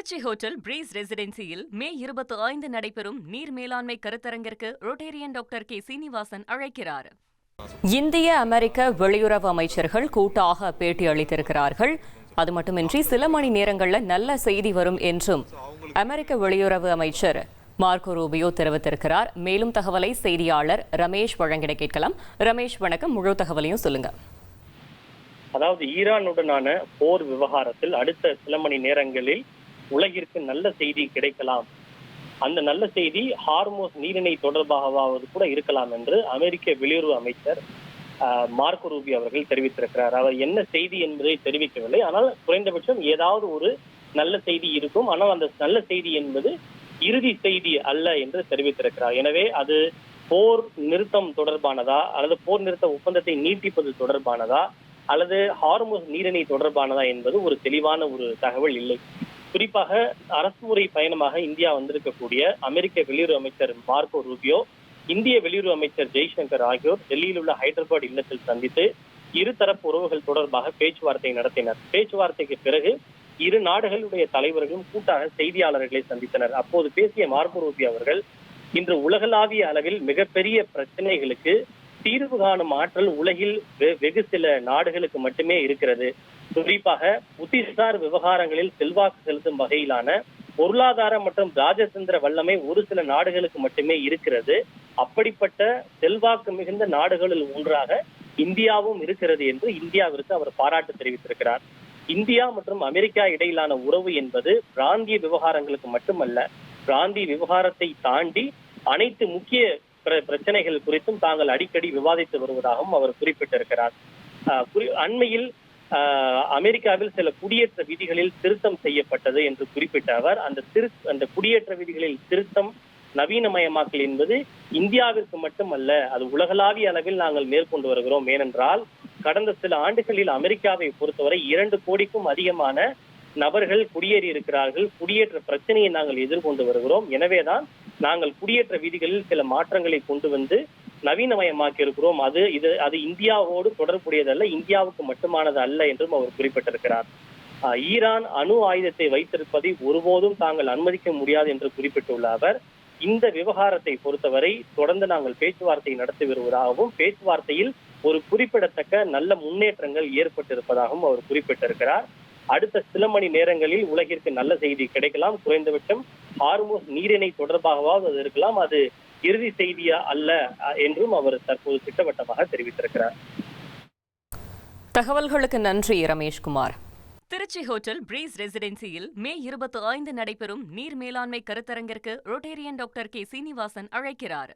Trichy hotel breeze ரெசிடென்சியில் மே 25 நடைபெறும் நீர் மேலாண்மை கருத்தரங்கிற்கு ரொட்டேரியன் டாக்டர் கே சீனிவாசன் அழைக்கிறார். இந்திய அமெரிக்க வெளியுறவு அமைச்சர்கள் கூட்டாக பேட்டி அளித்திருக்கிறார்கள். அது மட்டுமின்றி சில மணி நேரங்களில் நல்ல செய்தி வரும் என்றும் அமெரிக்க வெளியுறவு அமைச்சர் மார்க்கோ ரூபியோ தெரிவித்திருக்கிறார். மேலும் தகவலை செய்தியாளர் ரமேஷ் வழங்கிட கேட்கலாம். ரமேஷ் வணக்கம், முழு தகவலையும் சொல்லுங்க. அதாவது ஈரானுடனான போர் விவகாரத்தில் அடுத்த சில மணி நேரங்களில் உலகிற்கு நல்ல செய்தி கிடைக்கலாம். அந்த நல்ல செய்தி ஹார்மோஸ் நீரிணை தொடர்பாகவாவது கூட இருக்கலாம் என்று அமெரிக்க வெளியுறவு அமைச்சர் மார்க்கோ ரூபியோ அவர்கள் தெரிவித்திருக்கிறார். அவர் என்ன செய்தி என்பதை தெரிவிக்கவில்லை. ஆனால் குறைந்தபட்சம் ஏதாவது ஒரு நல்ல செய்தி இருக்கும். ஆனால் அந்த நல்ல செய்தி என்பது இறுதி செய்தி அல்ல என்று தெரிவித்திருக்கிறார். எனவே அது போர் நிறுத்தம் தொடர்பானதா, அல்லது போர் நிறுத்த ஒப்பந்தத்தை நீட்டிப்பது தொடர்பானதா, அல்லது ஹார்மோஸ் நீரிணை தொடர்பானதா என்பது ஒரு தெளிவான ஒரு தகவல் இல்லை. குறிப்பாக அரசுமுறை பயணமாக இந்தியா வந்திருக்கக்கூடிய அமெரிக்க வெளியுறவு அமைச்சர் மார்க்கோ ரூபியோ, இந்திய வெளியுறவு அமைச்சர் ஜெய்சங்கர் ஆகியோர் டெல்லியில் உள்ள ஹைதராபாத் இல்லத்தில் சந்தித்து இருதரப்பு உறவுகள் தொடர்பாக பேச்சுவார்த்தை நடத்தினர். பேச்சுவார்த்தைக்கு பிறகு இரு நாடுகளுடைய தலைவர்களும் கூட்டாக செய்தியாளர்களை சந்தித்தனர். அப்போது பேசிய மார்க்கோ ரூபியோ அவர்கள், இன்று உலகளாவிய அளவில் மிகப்பெரிய பிரச்சனைகளுக்கு தீர்வு காணும் ஆற்றல் உலகில் வெகு சில நாடுகளுக்கு மட்டுமே இருக்கிறது. குறிப்பாக புத்திசார் விவகாரங்களில் செல்வாக்கு செலுத்தும் வகையிலான பொருளாதார மற்றும் ராஜதந்திர வல்லமை ஒரு சில நாடுகளுக்கு மட்டுமே இருக்கிறது. அப்படிப்பட்ட செல்வாக்கு மிகுந்த நாடுகளில் ஒன்றாக இந்தியாவும் இருக்கிறது என்று இந்தியாவிற்கு அவர் பாராட்டு தெரிவித்திருக்கிறார். இந்தியா மற்றும் அமெரிக்கா இடையிலான உறவு என்பது பிராந்திய விவகாரங்களுக்கு மட்டுமல்ல, பிராந்திய விவகாரத்தை தாண்டி அனைத்து முக்கிய பிரச்சனைகள் குறித்தும் தாங்கள் அடிக்கடி விவாதித்து வருவதாகவும் அவர் குறிப்பிட்டிருக்கிறார். அண்மையில் அமெரிக்காவில் சில குடியேற்ற விதிகளில் திருத்தம் செய்யப்பட்டது என்று குறிப்பிட்ட அவர், அந்த குடியேற்ற விதிகளில் திருத்தம், நவீனமயமாக்கல் என்பது இந்தியாவிற்கு மட்டுமல்ல, அது உலகளாவிய அளவில் நாங்கள் மேற்கொண்டு வருகிறோம். ஏனென்றால் கடந்த சில ஆண்டுகளில் அமெரிக்காவை பொறுத்தவரை 2 கோடிக்கும் அதிகமான நபர்கள் குடியேறி இருக்கிறார்கள். குடியேற்ற பிரச்சனையை நாங்கள் எதிர்கொண்டு வருகிறோம். எனவேதான் நாங்கள் குடியேற்ற விதிகளில் சில மாற்றங்களை கொண்டு வந்து நவீனமயமாக்கி இருக்கிறோம். அது இந்தியாவோடு தொடர்புடையதல்ல, இந்தியாவுக்கு மட்டுமானது அல்ல என்றும் அவர் குறிப்பிட்டிருக்கிறார். ஈரான் அணு ஆயுதத்தை வைத்திருப்பதை ஒருபோதும் தாங்கள் அனுமதிக்க முடியாது என்று குறிப்பிட்டுள்ள அவர், இந்த விவகாரத்தை பொறுத்தவரை தொடர்ந்து நாங்கள் பேச்சுவார்த்தை நடத்தி வருவதாகவும், பேச்சுவார்த்தையில் ஒரு குறிப்பிடத்தக்க நல்ல முன்னேற்றங்கள் ஏற்பட்டிருப்பதாகவும் அவர் குறிப்பிட்டிருக்கிறார். அடுத்த சில மணி நேரங்களில் உலகிற்கு நல்ல செய்தி கிடைக்கலாம். குறைந்தபட்சம் ஹார்மோஸ் நீரிணை தொடர்பாகவாவது அது இருக்கலாம். அது இறுதி செய்தியா அல்ல என்றும் அவர் தற்போது திட்டவட்டமாக தெரிவித்திருக்கிறார். தகவல்களுக்கு நன்றி ரமேஷ்குமார். திருச்சி ஹோட்டல் பிரீஸ் ரெசிடென்சியில் மே 25 நடைபெறும் நீர் மேலாண்மை கருத்தரங்கிற்கு ரொட்டேரியன் டாக்டர் கே சீனிவாசன் அழைக்கிறார்.